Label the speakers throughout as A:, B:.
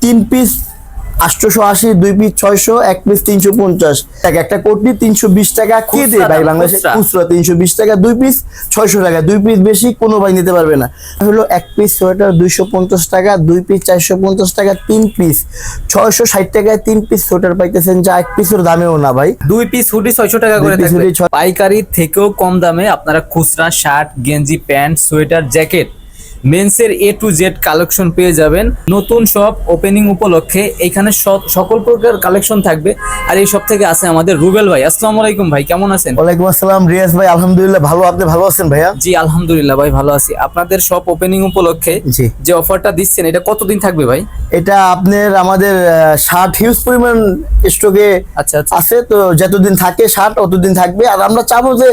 A: 3 piece 880, 2 piece 600, 1 piece 350 টাকা। একটা কোটি 320 টাকা কে দেয় ভাই বাংলাদেশে খুচরা 320 টাকা, 2 পিস 600 টাকা, 2 পিস বেশি কোনো ভাই নিতে পারবে না। হলো 1 পিস সোয়েটার 250 টাকা, 2 পিস 450 টাকা, 3 পিস 660 টাকায় 3 পিস সোয়েটার পাইতেছেন, যা 1 পিসের দামেও না ভাই।
B: 2 পিস হুডি 600 টাকা করে থাকবে। পাইকারি থেকেও কম দামে আপনারা খুচরা শার্ট, গেঞ্জি, প্যান্ট, সোয়েটার, জ্যাকেট, মেন্সের A to Z কালেকশন পেয়ে যাবেন। নতুন শপ ওপেনিং উপলক্ষে এখানে সকল প্রকার কালেকশন থাকবে। আর এই সব থেকে আছে আমাদের রুবেল ভাই। আসসালামু আলাইকুম ভাই, কেমন আছেন?
A: ওয়ালাইকুম আসসালাম রিয়াজ ভাই, আলহামদুলিল্লাহ ভালো, আপনি ভালো আছেন ভাইয়া?
B: জি আলহামদুলিল্লাহ ভাই ভালো আছি। আপনাদের শপ ওপেনিং উপলক্ষে
A: জি
B: যে অফারটা দিচ্ছেন এটা কতদিন থাকবে ভাই?
A: এটা আপনার আমাদের শার্ট হিউজ পরিমাণ স্টকে
B: আচ্ছা আচ্ছা
A: আছে, তো যতদিন থাকে শার্ট ততদিন থাকবে। আর আমরা চাবো যে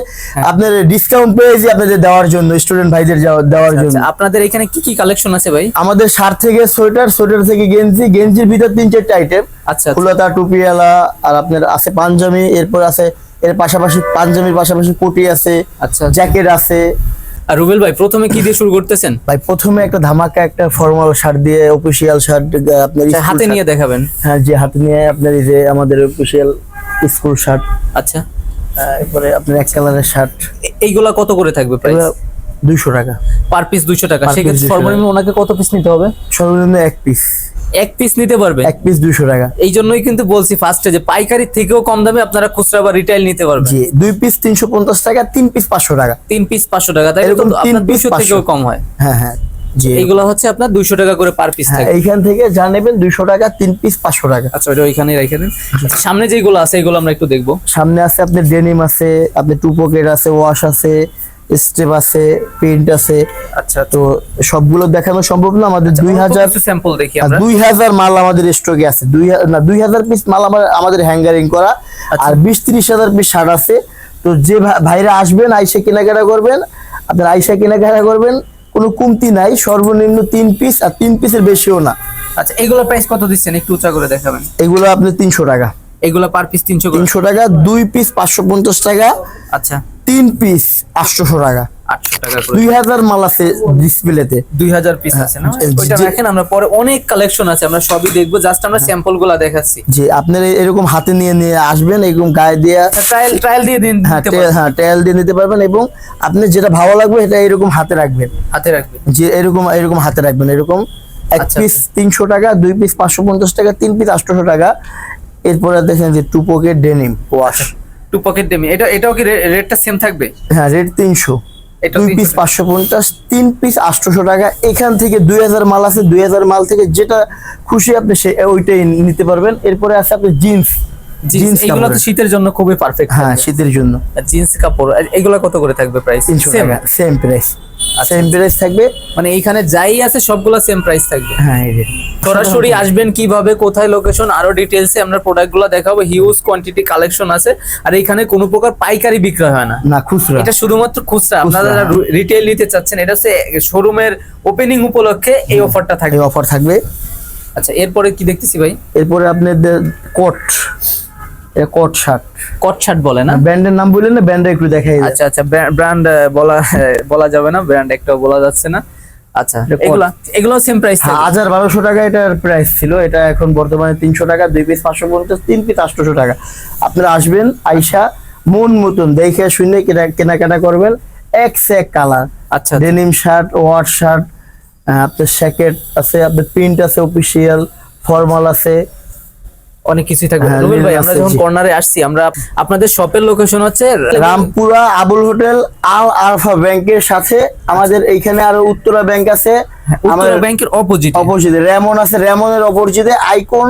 A: আপনার ডিসকাউন্ট পেয়েছি আপনাদের দেওয়ার জন্য, স্টুডেন্ট ভাইদের দেওয়ার জন্য।
B: আপনাদের এখানে কি কি কালেকশন আছে ভাই?
A: আমাদের শার্ট থেকে সোয়েটার, সোয়েটার থেকে গেঞ্জি, গেঞ্জির ভিতর 3-4টা আইটেম।
B: আচ্ছা
A: ফুলতা, টুপিওয়ালা, আর আপনার আছে পাঞ্জাবি, এরপর আছে এর পাশাপাশি পাঞ্জাবির পাশাপাশি কোটি আছে,
B: আচ্ছা
A: জ্যাকেট আছে।
B: আর রুবেল ভাই প্রথমে কি দিয়ে শুরু করতেছেন?
A: ভাই প্রথমে একটা ধামাকা একটা ফর্মাল শার্ট দিয়ে, অফিসিয়াল শার্ট আপনার
B: হাতে নিয়ে দেখাবেন?
A: হ্যাঁ যে হাতে নিয়ে আপনার এই যে আমাদের অফিসিয়াল স্কুল শার্ট।
B: আচ্ছা
A: এরপরে আপনার এক কালারের শার্ট।
B: এইগুলা কত করে থাকবে প্রাইস?
A: 200 টাকা
B: পার পিস। 200 টাকা। সেক্ষেত্রে সর্বনিম্ন ওনাকে কত পিস নিতে হবে?
A: সর্বনিম্ন 1 পিস।
B: 1 পিস নিতে পারবে?
A: 1 পিস 200 টাকা।
B: এই জন্যই কিন্তু বলছি ফার্স্টে যে পাইকারি থেকেও কম দামে আপনারা খুচরা বা রিটেইল নিতে পারবেন।
A: জি 2 পিস 350 টাকা, 3 পিস 500 টাকা।
B: 3 পিস 500 টাকা, তাই তো? আপনার 200 থেকেও কম হয়।
A: হ্যাঁ হ্যাঁ জি,
B: এইগুলো হচ্ছে আপনার 200 টাকা করে পার পিস থাকে।
A: এইখান থেকে যা নেবেন 200 টাকা, 3 পিস 500 টাকা।
B: আচ্ছা ওইটা ওইখানে রেখে দিন। আচ্ছা, সামনে যেগুলো আছে এগুলো আমরা একটু দেখবো।
A: সামনে আছে আপনার ডেনিম আছে, আপনার টু পকেট আছে, ওয়াশ আছে, স্টেপ আছে, প্রিন্ট আছে।
B: আচ্ছা
A: তো সবগুলো দেখানো সম্ভব না, আমাদের 2000
B: স্যাম্পল দেখি আমরা।
A: 2000 মাল আমাদের স্টকে আছে। 2000 পিস মাল আমাদের হ্যাঙ্গারিং করা। আর 20-30 হাজার পিস শার্ট আছে। তো যে ভাইরা আসবেন, আইসা কেনাকাটা করবেন, আপনার আইসা কেনাকাটা করবেন, কোনো কমতি নাই, সর্বনিম্ন 3 পিস, আর 3 পিসের বেশিও না।
B: আচ্ছা এগুলোর প্রাইস কত দিচ্ছেন একটু উঁচা করে দেখাবেন?
A: এগুলো আপনি 300 টাকা।
B: এগুলো পার পিস 300 করে?
A: 300 টাকা। 2 পিস 550 টাকা।
B: আচ্ছা
A: 3 পিস 800 টাকা।
B: 800 টাকা করে।
A: 2000 মাল আছে ডিসপ্লেতে।
B: 2000 পিস আছে না? ওইটা রাখেন, আমরা পরে অনেক কালেকশন আছে, আমরা সবই দেখবো। জাস্ট আমরা স্যাম্পল গুলা দেখাচ্ছি।
A: জি আপনার এরকম হাতে নিয়ে আসবেন, এরকম গায়ে দিয়ে
B: ট্রায়াল দিয়ে দিন।
A: হ্যাঁ ট্রায়াল দিয়ে নিতে পারবেন, এবং আপনি যেটা ভালো লাগবে এটা এরকম হাতে রাখবেন।
B: হাতে রাখবেন
A: যে এরকম হাতে রাখবেন, এরকম। 1 পিস 300 টাকা, 2 পিস 550 টাকা, 3 পিস 800 টাকা। এরপরে দেখেন যে two pocket denim wash.
B: Two pocket denim, এটাও কি রেটটা সেম থাকবে?
A: হ্যাঁ রেট 300। 2 পিস 550, 3 পিস 800 টাকা। এখান থেকে 2000 মাল আছে, 2000 মাল থেকে যেটা খুশি আপনি ওইটাই নিতে পারবেন। এরপরে আছে আপনার জিন্স।
B: এগুলো তো শীতের জন্য খুবই পারফেক্ট।
A: হ্যাঁ শীতের জন্য
B: জিন্স কাপড়। এগুলো কত করে থাকবে প্রাইস?
A: 300 টাকা। সেম প্রাইস, সেম প্রাইস থাকবে।
B: মানে এইখানে যাই আছে সবগুলো সেম প্রাইস থাকবে?
A: হ্যাঁ
B: সরাসরি আসবেন কিভাবে, কোথায় লোকেশন, আরো ডিটেইলসে আমরা প্রোডাক্টগুলো দেখাবো। হিউজ কোয়ান্টিটি কালেকশন আছে। আর এখানে কোনো প্রকার পাইকারি বিক্রয় হয় না,
A: না খুচরা।
B: এটা শুধুমাত্র খুচরা। আপনারা যারা রিটেইল নিতে চাচ্ছেন, এটা হচ্ছে শোরুমের ওপেনিং উপলক্ষে এই অফারটা থাকবে।
A: এই অফার থাকবে।
B: আচ্ছা এরপরে কি দেখতেছি ভাই?
A: এরপরে আপনাদের কোট, এটা কোট শার্ট।
B: কোট শার্ট বলে না?
A: ব্র্যান্ডের নাম বললেন না, ব্র্যান্ড একটু দেখাই।
B: আচ্ছা আচ্ছা ব্র্যান্ড বলা যাবে না, ব্র্যান্ড একটাও বলা যাচ্ছে না। আচ্ছা এগুলো সেম প্রাইস?
A: 1200 টাকা এটার প্রাইস ছিল, এটা এখন বর্তমানে 300 টাকা। 2 পিস 550, 3 পিস 800 টাকা। আপনারা আসবেন, আইসা মন মতন দেখে শুনে কেনাকাটা করবেন। এক কালার।
B: আচ্ছা
A: ডেনিম শার্ট, ওয়াশ শার্ট, আপনার জ্যাকেট আছে, আপনার প্রিন্ট আছে, অফিসিয়াল ফর্মাল আছে,
B: অনেক কিছুই থাকবে। রুবেল ভাই আমরা যখন কর্নারে আসছি, আমরা আপনাদের শপের লোকেশন হচ্ছে
A: রামপুরা আবুল হোটেল, আল আরফা ব্যাংকের সাথে। আমাদের এইখানে আরো উত্তরা ব্যাংক আছে,
B: আমাদের ব্যাংকের অপোজিটে
A: রেমন আছে, রেমনের অপোজিটে আইকন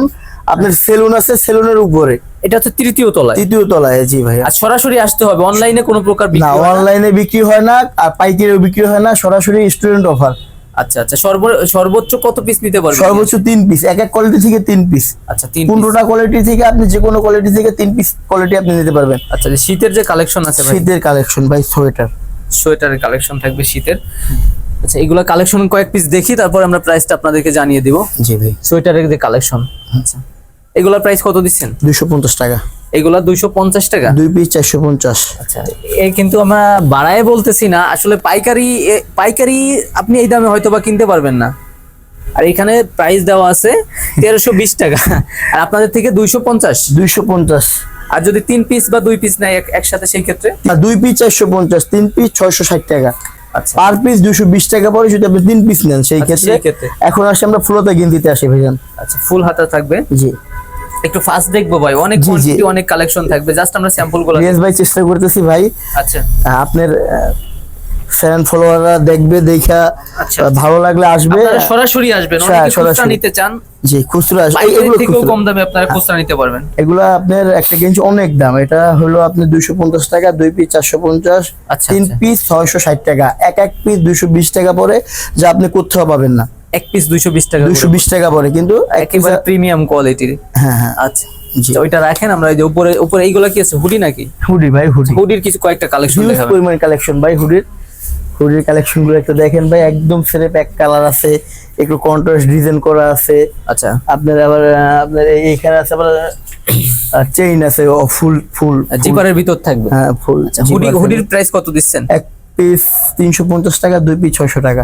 A: আপনার সেলুন আছে, সেলুনের উপরে।
B: এটা হচ্ছে তৃতীয় তলায়।
A: জি ভাই।
B: আর সরাসরি আসতে হবে, অনলাইনে কোনো প্রকার বিক্রি
A: না, অনলাইনে বিক্রি হয় না, আর পাইকারিও বিক্রি হয় না, সরাসরি স্টুডেন্ট অফার।
B: আচ্ছা আচ্ছা সর্বোচ্চ কত পিস নিতে পারবেন?
A: সর্বোচ্চ 3 পিস, এক কোয়ালিটি থেকে 3 পিস।
B: আচ্ছা 3
A: 15টা কোয়ালিটি থেকে আপনি যে কোনো কোয়ালিটি থেকে 3 পিস কোয়ালিটি আপনি নিতে পারবেন।
B: আচ্ছা শীতের যে কালেকশন আছে ভাই?
A: শীতের কালেকশন ভাই,
B: সোয়েটারের কালেকশন থাকবে শীতের। আচ্ছা এগুলা কালেকশন কয়েক পিস দেখি, তারপর আমরা প্রাইসটা আপনাদেরকে জানিয়ে দিব।
A: জি ভাই।
B: সোয়েটারের যে কালেকশন, আচ্ছা এগুলার প্রাইস কত দিচ্ছেন?
A: 250 টাকা।
B: এগুলা 250 টাকা।
A: 2 পিস 450।
B: আচ্ছা এই কিন্তু আমরা বাড়ায় বলতেছি না, আসলে পাইকারি আপনি এই দামে হয়তো বা কিনতে পারবেন না। আর এখানে প্রাইস দেওয়া আছে 1320 টাকা, আর আপনাদের থেকে 250।
A: 250।
B: আর যদি 3 পিস বা 2 পিস নেয় একসাথে সেই ক্ষেত্রে
A: না, 2 পিস 450, 3 পিস 660 টাকা।
B: আচ্ছা,
A: পার পিস 220 টাকা পড়ে যদি আপনি 3 পিস নেন সেই
B: আচ্ছা, সেই ক্ষেত্রে।
A: এখন আসি আমরা ফুলতা গেঞ্জিতে আসি ভাইজান।
B: আচ্ছা, ফুল হাতা থাকবে।
A: জি
B: একটু ফাস্ট দেখবো ভাই, অনেক
A: জি, জি।
B: কোয়ান্টিটি অনেক কালেকশন থাকবে, জাস্ট আমরা স্যাম্পল গুলো।
A: রিয়াজ ভাই চেষ্টা করতেছি ভাই।
B: আচ্ছা
A: আপনার ফ্যান ফলোয়াররা দেখবে, দেখা
B: আচ্ছা।
A: ভালো লাগলে আসবে।
B: আপনারা সরাসরি আসবেন,
A: হ্যাঁ,
B: অনেকে খুচরা
A: সরাসরি।
B: নিতে চান,
A: জি খুচরা
B: পাইকারি
A: এগুলো
B: থেকেও
A: খুচরা।
B: কম দামে আপনারা খুচরা নিতে পারবেন।
A: এগুলো আপনার একটা গেঞ্জি অনেক দাম, এটা হলো আপনার 250 টাকা, 2 পিস 450,
B: আচ্ছা,
A: 3
B: আচ্ছা।
A: পিস 660 টাকা, এক পিস 220 টাকা পড়ে, যা আপনি কোথাও পাবেন না।
B: এক পিস 220 টাকা,
A: 220 টাকা পড়ে, কিন্তু
B: একেবারে প্রিমিয়াম কোয়ালিটির।
A: হ্যাঁ হ্যাঁ
B: আচ্ছা
A: জি।
B: তো ওইটা রাখেন, আমরা এই যে উপরে উপরে এইগুলা কি আছে, হুডি নাকি?
A: হুডি ভাই, হুডি
B: হুডির কিছু কয়েকটা কালেকশন
A: হিউজ
B: দেখাবেন।
A: পরিমাণ কালেকশন ভাই। হুডির কালেকশন গুলো একটু দেখেন ভাই, একদম সেরে প্যাক কালার আছে, একটু কন্ট্রাস্ট ডিজাইন করা আছে।
B: আচ্ছা,
A: আপনার আবার আপনার এইখানে আছে আবার চেইন আছে, ফুল ফুল
B: জিপারের ভিতর থাকবে।
A: হ্যাঁ ফুল।
B: আচ্ছা, হুডির প্রাইস কত দিচ্ছেন?
A: এক পিস 350 টাকা, 2 পিস 600 টাকা।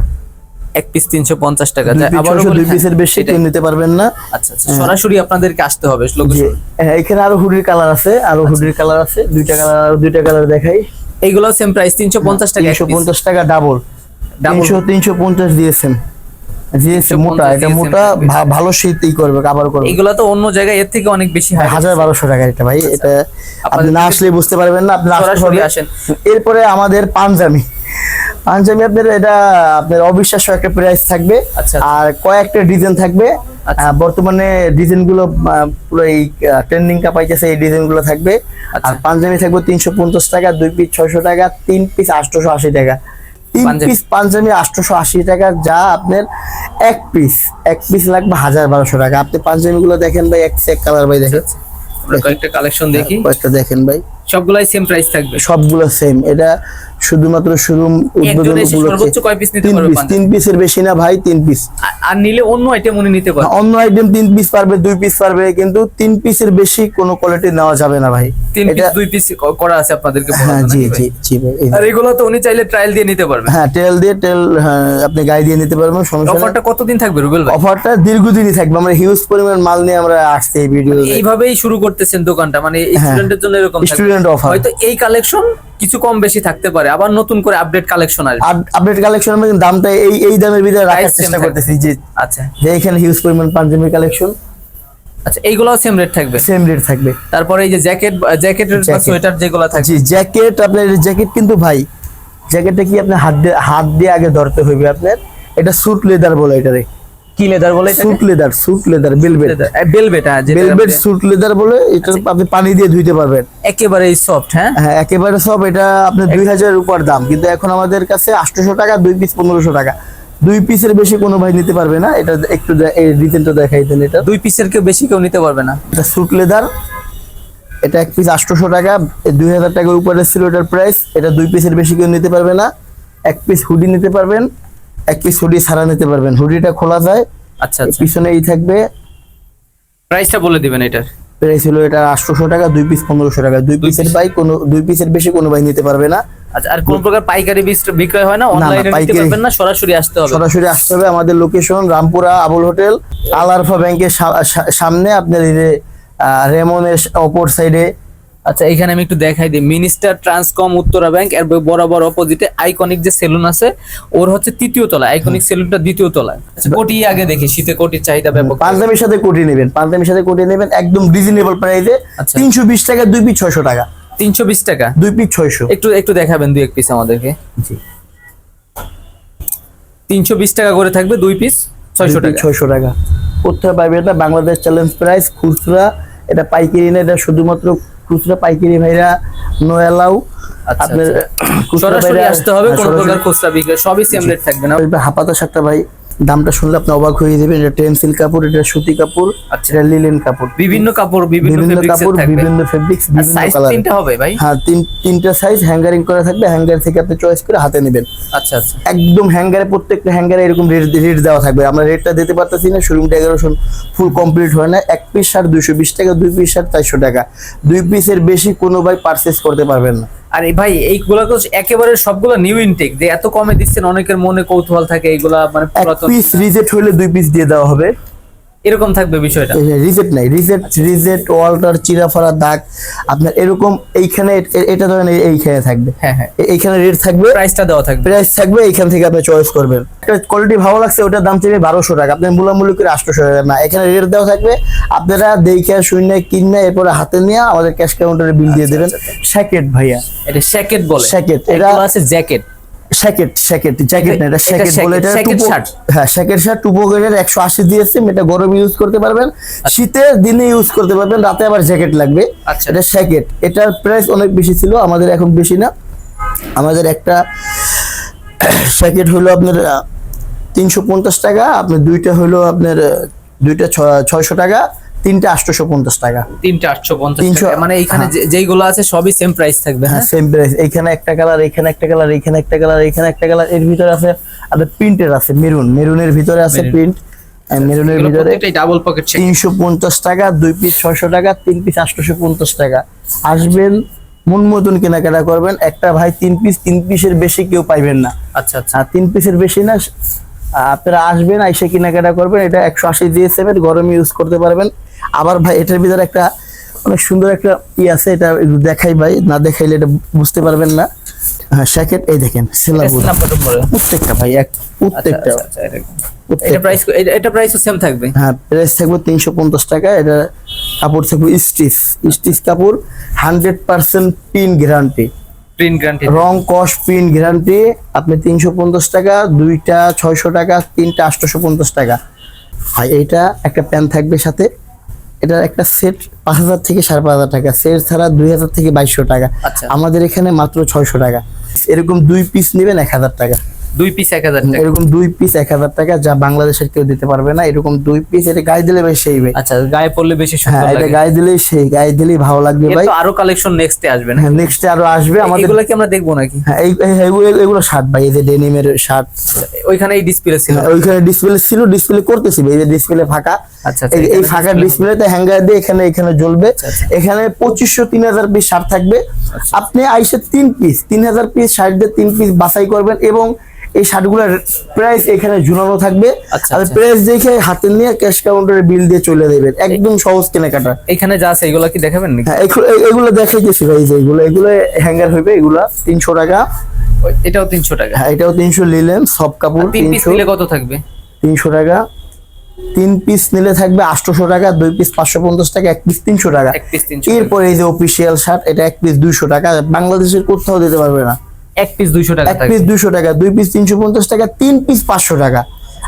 B: এক পিস 350 টাকা।
A: 2 পিস
B: আবারও
A: 600,
B: বলি,
A: 2 পিসের বেশি
B: সেটাই।
A: কেউ নিতে পারবেন না।
B: আচ্ছা আচ্ছা, সরাসরি আপনাদেরকে আসতে হবে
A: জি,
B: লোকেশন।
A: হ্যাঁ, এখানে আরো হুডির কালার আছে, আরো হুডির কালার আছে, দুইটা কালার দেখাই।
B: এইগুলো সেম প্রাইস 350 টাকা এক পিস।
A: 350 টাকা ডাবল, 350 দিয়েছেন। জিএসএম মোটা, এটা মোটা, ভালো শীতই করবে, কভার করবে।
B: এগুলো তো অন্য জায়গায় এর থেকে অনেক বেশি হয়।
A: 1200 টাকা এটা ভাই। এটা আপনি না আসলে বুঝতে পারবেন না, আপনি
B: সরাসরি আসেন।
A: এরপরে আমাদের পাঞ্জাবি আপনার এটা আপনার অবিশ্বাস্য একটা প্রাইস থাকবে।
B: আচ্ছা।
A: আর কয়েকটা ডিজাইন থাকবে।
B: আচ্ছা।
A: বর্তমানে ডিজাইন গুলো পুরো এই ট্রেন্ডিং কা পাইতেছে, এই ডিজাইন গুলো থাকবে।
B: আচ্ছা।
A: আর পাঞ্জাবি থাকবে 350 টাকা, 2 পিস 600 টাকা, 3 পিস 880 টাকা। 3 পিস পাঞ্জাবি 880 টাকা, যা আপনার এক পিস লাগবে 1200 টাকা। আপনি পাঞ্জাবি গুলো দেখেন ভাই, এক কালার ভাই দেখেন।
B: আমরা কয়েকটা কালেকশন দেখি,
A: কয়েকটা দেখেন ভাই,
B: সবগুলাই সেম প্রাইস থাকবে।
A: সবগুলো সেম। এটা শুধুমাত্র শোরুম উদ্বোধন
B: একজনে
A: উপলক্ষে
B: সর্বোচ্চ কয় পিস নিতে পারবে?
A: 3 পিসের বেশি না ভাই, 3 পিস।
B: আর নিলে অন্য আইটেম উনি নিতে পারবে।
A: অন্য আইটেম 3 পিস পারবে, 2 পিস পারবে, কিন্তু 3 পিসের বেশি কোনো কোয়ালিটি নেওয়া যাবে না ভাই।
B: 3 পিস 2 পিস করা আছে আপনাদেরকে বলা
A: হ্যাঁ
B: আছে
A: জি
B: নাকি ভাই?
A: জি জি ভাই। এই
B: আর এগুলো তো উনি চাইলে ট্রায়াল দিয়ে নিতে পারবে।
A: হ্যাঁ তেল আপনি গায়ে দিয়ে নিতে পারবেন, সমস্যা নেই।
B: অফারটা কতদিন থাকবে রুবেল ভাই?
A: অফারটা দীর্ঘদিনই থাকবে। আমরা হিউজ পরিমাণ মাল নিয়ে আমরা আসছি এই ভিডিও।
B: এইভাবেই শুরু করতেছেন দোকানটা, মানে স্টুডেন্টের জন্য এরকম থাকবে।
A: Student offer.
B: হয়তো এই কালেকশন কিছু কম বেশি থাকতে পারে, আবার নতুন করে আপডেট কালেকশন আসবে।
A: আপডেট কালেকশন আমরা কিন্তু দামটা এই দামের ভিতরে রাখার
B: Price same
A: চেষ্টা
B: থাকবে।
A: করতেছি। যে
B: আচ্ছা
A: এখানে হিউজ পরিমাণ পাঞ্জাবি কালেকশন,
B: আচ্ছা, এইগুলোও সেম রেট থাকবে।
A: সেম রেট থাকবে।
B: তারপরে এই যে জ্যাকেটের বা
A: Jacket।
B: সোয়েটার যেগুলো থাকবে।
A: জি জ্যাকেট, আপনার জ্যাকেট কিন্তু ভাই, জ্যাকেটটা কি আপনার হাত দিয়ে আগে ধরতে হবে আপনার। এটা স্যুট লেদার বলে, এটারে
B: কি লেদার বলে?
A: Suede leather velvet
B: velvet. হ্যাঁ, যেটা
A: বেলভেট
B: আপনি-
A: স্যুট লেদার বলে। এটা আপনি পানি দিয়ে ধুইতে পারবেন।
B: একেবারে সফট। হ্যাঁ,
A: হ্যাঁ একেবারে সব। এটা আপনার 2000 উপর দাম, কিন্তু এখন আমাদের কাছে 800 টাকা, 2 পিস 1500 টাকা। 2 পিসের বেশি কোনো ভাই নিতে পারবে না। এটা একটু এই ডিজাইনটা দেখাই দেন। এটা
B: 2 পিসের কেউ বেশি কেউ নিতে পারবে না।
A: এটা স্যুট লেদার, এটা 1 পিস 800 টাকা, 2000 টাকার উপরে ছিল এটার প্রাইস। এটা 2 পিসের বেশি কেউ নিতে পারবে না। 1 পিস হুডি নিতে পারবেন, 1 পিস হুডি ছাড়া নিতে পারবেন। হুডিটা খোলা যায়,
B: আচ্ছা আচ্ছা,
A: পিছনে এই থাকবে।
B: প্রাইসটা বলে দিবেন এটার।
A: প্রাইস হলো এটা 800 টাকা, 2 পিস 1500 টাকা। 2 পিসের ভাই কোনো 2 পিসের বেশি কোনো ভাই নিতে পারবে না।
B: আচ্ছা, আর কোন প্রকার পাইকারি বিক্রয় হয় না? অনলাইনে নিতে
A: পাইকারি।
B: পারবেন না, সরাসরি আসতে হবে।
A: সরাসরি আসতে হবে। আমাদের লোকেশন রামপুরা আবুল হোটেল, আল আরফা ব্যাংকের সামনে, আপনার এই যে রেমনের অপর সাইডে।
B: আচ্ছা, এখানে আমি একটু দেখাই দিই। মিনিস্টার ট্রান্সকম উত্তরা ব্যাংক এর বরাবর অপোজিটে আইকনিক যে সেলুন আছে, ওর হচ্ছে 3য় তলা। আইকনিক সেলুনটা 2য় তলায়। আচ্ছা, কোটি আগে দেখি, শীতে কোটির চাহিদা ব্যাপক।
A: পাঞ্জাবির সাথে কোটি নেবেন, একদম রিজনেবল প্রাইসে।
B: আচ্ছা।
A: 320 টাকা, 2 পিস 600 টাকা।
B: 320 টাকা,
A: 2 পিস 600।
B: একটু দেখাবেন 2-1 পিস আমাদেরকে।
A: জি
B: 320 টাকা করে থাকবে, 2 পিস 600 টাকা।
A: 600 টাকা। কোথায় পাইবেন এটা? Bangladesh challenge price. খুচরা এটা পাইকারি না, এটা শুধুমাত্র খুচরা। পাইকারি ভাইরা নো অ্যালাউ।
B: আচ্ছা,
A: আপনার খুচরা
B: সরাসরি
A: ভাইরা
B: আসতে হবে, কোন
A: সরাসরি-
B: প্রকার খুচরা বিক্রয় সবই সেম রেট থাকবে না।
A: হাপাতা শার্টটা ভাই, দামটা শুনলে আপনি অবাক হয়ে যাবেন। এটা টেন্সিল কাপড়, এটা সুতি কাপড়,
B: আচ্ছা।
A: এটা লিলেন কাপড়।
B: বিভিন্ন কাপড়, বিভিন্ন ফেব্রিক্সের
A: কাপড়,
B: থাকবে।
A: বিভিন্ন ফেব্রিক্স,
B: আর
A: বিভিন্ন
B: সাইজ
A: কালার।
B: 3টা হবে ভাই?
A: হ্যাঁ তিনটা সাইজ হ্যাঙ্গারিং করা থাকবে। হ্যাঙ্গার থেকে আপনি চয়েস করে হাতে নেবেন।
B: আচ্ছা আচ্ছা,
A: একদম হ্যাঙ্গারে, প্রত্যেকটা হ্যাঙ্গারে এরকম রেট দেওয়া থাকবে। আমরা রেটটা দিতে পারতেছি না, শোরুম ডেকোরেশন ফুল কমপ্লিট হয় না। 1 পিস শার্ট 220 টাকা, 2 পিস শার্ট 400 টাকা। 2 পিসের বেশি কোনো ভাই পারচেস করতে পারবেন না।
B: আর এই ভাই এইগুলা তো একেবারে সবগুলো নিউ ইনটেক, যে এত কমে দিচ্ছেন, অনেকের মনে কৌতূহল থাকে এইগুলা মানে
A: এক
B: পুরাতন
A: পিস রিজেক্ট হলে 2 পিস দিয়ে দেওয়া হবে।
B: এরকম থাকবে বিষয়টা?
A: রিজেক্ট নাই, রিজেক্ট ওয়াল্টার চিরাফারা দাগ আপনার এরকম এইখানে এটা ধরেন এইখানে থাকবে,
B: হ্যাঁ হ্যাঁ,
A: এইখানে রেট থাকবে,
B: প্রাইসটা দেওয়া থাকবে,
A: প্রাইস থাকবে, এইখান থেকে আপনি চয়েস করবেন। একটা কোয়ালিটি ভালো লাগছে ওটার দাম চাইবে 1200 টাকা, আপনি মূলামূলি করে 800 টাকা না, এখানে রেট দেওয়া থাকবে, আপনারা দেখে শুনে কিনে এরপরে হাতে নিয়ে আমাদের ক্যাশ কাউন্টারে বিল দিয়ে দেবেন। শ্যাকেট ভাইয়া,
B: এটা শ্যাকেট বলে?
A: শ্যাকেট,
B: এটা আছে জ্যাকেট,
A: জ্যাকেট না, এটা শ্যাকেট বলে। এটা
B: শার্ট,
A: হ্যাঁ শ্যাকেট শার্ট, টুপো গ্রেডের 180 দিয়েছে, এটা গরমে ইউজ করতে পারবেন, শীতের দিনে ইউজ করতে পারবেন, রাতে আবার জ্যাকেট লাগবে।
B: আচ্ছা,
A: এটা শ্যাকেট, এটার প্রাইস অনেক বেশি ছিল, আমাদের এখন বেশি না। আমাদের একটা শ্যাকেট হলো আপনার 350 টাকা, আপনার দুইটা হলো আপনার 600 টাকা, তিনটা 850 টাকা।
B: 3টা 850 টাকা, মানে এইখানে যেইগুলো আছে সবই সেম প্রাইস থাকবে?
A: হ্যাঁ সেম প্রাইস। এইখানে একটা কালার, এখানে একটা কালার, এখানে একটা কালার, এখানে একটা কালার, এর ভিতরে আছে আপনার প্রিন্টের আছে মেরুনের ভিতরে আছে প্রিন্ট, মেরুনের ভিতরে
B: ডাবল পকেট
A: 350 টাকা, 2 পিস 600 টাকা, 3 পিস 850 টাকা। আসবেন মন মতন কেনাকাটা করবেন। একটা ভাই 3 পিসের বেশি কেউ পাইবেন না।
B: আচ্ছা আচ্ছা,
A: 3 পিসের বেশি না, আপনারা আসবেন, আইসা কেনাকাটা করবেন। এটা 180 দিয়েছে, গরমে ইউজ করতে পারবেন। আবার ভাই এটার ভিতরে একটা অনেক সুন্দর একটা আছে, এটা দেখাই ভাই, না দেখাইলে এটা বুঝতে পারবেন না। হ্যাঁ শ্যাকেট, এই দেখেন প্রত্যেকটা ভাই প্রত্যেকটা।
B: এটা প্রাইসও সেম থাকবে?
A: হ্যাঁ প্রাইস থাকবে 350 টাকা। এটা কাপড় থাকবে স্টিচ কাপড়, 100% প্রিন্ট গ্যারান্টি, রং কস প্রিন্ট গ্যারান্টি। আপনি 350 টাকা, দুইটা 600 টাকা, তিনটা 850 টাকা। ভাই এইটা একটা প্যান্ট থাকবে সাথে, এটার একটা সেট 5000 থেকে 5500 টাকা, সেট ছাড়া 2000 থেকে 2200 টাকা। আমাদের এখানে মাত্র 600 টাকা। এরকম 2 পিস নেবেন 1000 টাকা,
B: 2 পিস 1000 টাকা,
A: এরকম 2 পিস 1000 টাকা, যা বাংলাদেশের কেউ দিতে পারবে না। এরকম 2 পিস, এটা গায়ে দিলে বেশি সেই ভাই।
B: আচ্ছা, গায়ে পড়লে বেশি সুন্দর লাগে?
A: এটা গায়ে দিলেই সেই, গায়ে দিলেই ভালো লাগবে ভাই।
B: তো আরো কালেকশন নেক্সটে আসবে না?
A: হ্যাঁ নেক্সটে আরো আসবে আমাদের।
B: এগুলো কি আমরা দেখবো নাকি?
A: হ্যাঁ এগুলো শার্ট ভাই, এই যে ডেনিমের শার্ট।
B: ওইখানে এই ডিসপ্লে ছিল?
A: ওইখানে ডিসপ্লে ছিল, ডিসপ্লে করতেছি ভাই, এই যে ডিসপ্লে ফাঁকা।
B: আচ্ছা,
A: এই ফাঁকা ডিসপ্লেতে হ্যাঙ্গার দিয়ে এখানে জ্বলবে। এখানে 2500-3000 পিস শার্ট থাকবে। আপনি আইসে 3 পিস 3000 পিস শার্ট দিয়ে 3 পিস বাছাই করবেন, এবং এই শার্টগুলোর প্রাইস এখানে ঝুলানো থাকবে। আর প্রাইস দেখে হাতে নিয়ে ক্যাশ কাউন্টারে বিল দিয়ে চলে দেবেন, একদম সহজ কেনাকাটা।
B: এখানে যা আছে এগুলো কি দেখাবেন নাকি?
A: হ্যাঁ এগুলো দেখাইতেছি ভাই, যে এগুলো হ্যাঙ্গার হইবে, এগুলো 300 টাকা।
B: এটাও 300 টাকা?
A: হ্যাঁ এটাও 300 নিলেন, সব কাপড়
B: 3 পিস নিলে কত থাকবে?
A: 300 টাকা। 3 পিস নিলে থাকবে 800 টাকা, 2 পিস 550 টাকা, 1 পিস 300 টাকা। এরপরে এই যে অফিসিয়াল শার্ট, এটা 1 পিস 200 টাকা, বাংলাদেশের কোথাও দিতে পারবে না।
B: 1 পিস 200 টাকা,
A: 1 পিস 200 টাকা, 2 পিস 350 টাকা, 3 পিস 500 টাকা।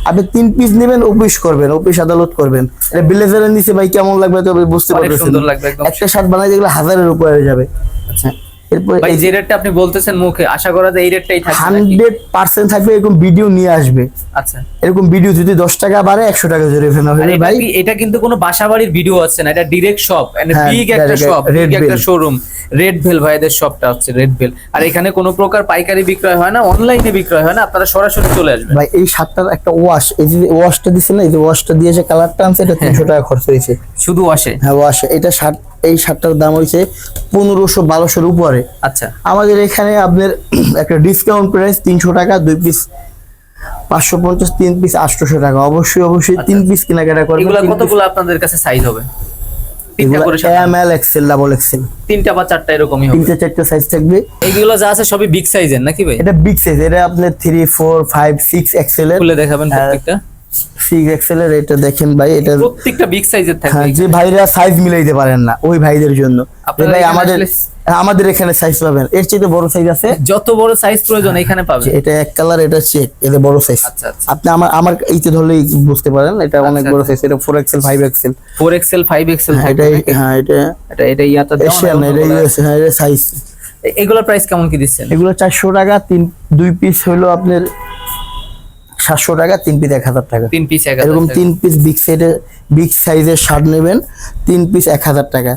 A: আপনি 3 পিস নেবেন, অফিস করবেন, অফিস আদালত করবেন। এটা ব্লেজারের নিচে ভাই কেমন লাগবে তো বুঝতে পারবেন।
B: সুন্দর লাগবে একদম।
A: একটা শার্ট বানাইতে গেলে 1000-এর উপরে হয়ে যাবে।
B: আচ্ছা এরপর ভাই যে রেটটা আপনি বলতেছেন মুখে, আশা করা যায় এই রেটটাই থাকবে?
A: 100% থাকবে। এরকম ভিডিও নিয়ে আসবে।
B: আচ্ছা,
A: এরকম ভিডিও যদি 10 টাকা বাড়ে 100 টাকা জরিমানা হবে ভাই।
B: এটা কিন্তু কোনো বাসাবাড়ির ভিডিও আছে না, এটা ডাইরেক্ট শপ, বিগ একটা শপ, বিগ একটা শোরুম, রেড ভেল ভাইদের শপটা হচ্ছে রেড ভেল। আর এখানে কোনো প্রকার পাইকারি বিক্রয় হয় না, অনলাইনে বিক্রয় হয় না, আপনারা সরাসরি চলে আসবেন।
A: ভাই এই শার্টটার একটা ওয়াশ, এই যে ওয়াশটা দিছেন না, এই যে ওয়াশটা দিয়েছে, কালারটা আনছে, এটা 300 টাকা খরচ হয়েছে
B: শুধু ওয়াশে।
A: হ্যাঁ ওয়াশে। এটা শার্ট, এই শার্টটার দাম হইছে 1500-1200-এর উপরে।
B: আচ্ছা,
A: আমাদের এখানে আপনার একটা ডিসকাউন্ট প্রাইস 300 টাকা, 2 পিস 550, 3 পিস 800 টাকা। অবশ্যই 3 পিস কেনাকাটা করবেন।
B: এগুলা কতগুলো আপনাদের কাছে সাইজ হবে?
A: M L XL double XL,
B: 3টা বা 4টা এরকমই হবে?
A: 3-4টা সাইজ থাকবে।
B: এইগুলো যা আছে সবই বিগ সাইজের নাকি ভাই?
A: এটা বিগ সাইজ, এটা আপনার 3, 4, 5, 6 এক্সেল এর।
B: খুলে দেখাবেন প্রত্যেকটা?
A: 6 এক্সেল এর, এটা দেখেন ভাই, এটা
B: প্রত্যেকটা বিগ সাইজের থাকে।
A: হ্যাঁ, যে ভাইরা সাইজ মিলাইতে পারেন না ওই ভাইদের জন্য। ভাই আমাদের এখানে সাইজ পাবেন, এর চেয়ে বড় সাইজ আছে,
B: যত বড় সাইজ প্রয়োজন এখানে পাবেন।
A: এটা এক কালার, এটা চেক, এটা বড় সাইজ।
B: আচ্ছা,
A: আপনি আমার এইতে ধরলেই বুঝতে পারেন, এটা অনেক বড় সাইজ। এটা 4 এক্সেল 5 এক্সেল,
B: 4 এক্সেল 5 এক্সেল।
A: হ্যাঁ এটা
B: ইয়াটা
A: দাও না, এটা ইউএস, হ্যাঁ এটা সাইজ।
B: এগুলোর প্রাইস কেমন কি দিচ্ছেন?
A: এগুলো 400 টাকা, 2 পিস হলো আপনার 700 টাকা, 3 পিস 1000 টাকা।
B: 3 পিস 1000
A: এরকম 3 পিস বিগ সাইজের শার্ট নেবেন, 3 পিস 1000 টাকা।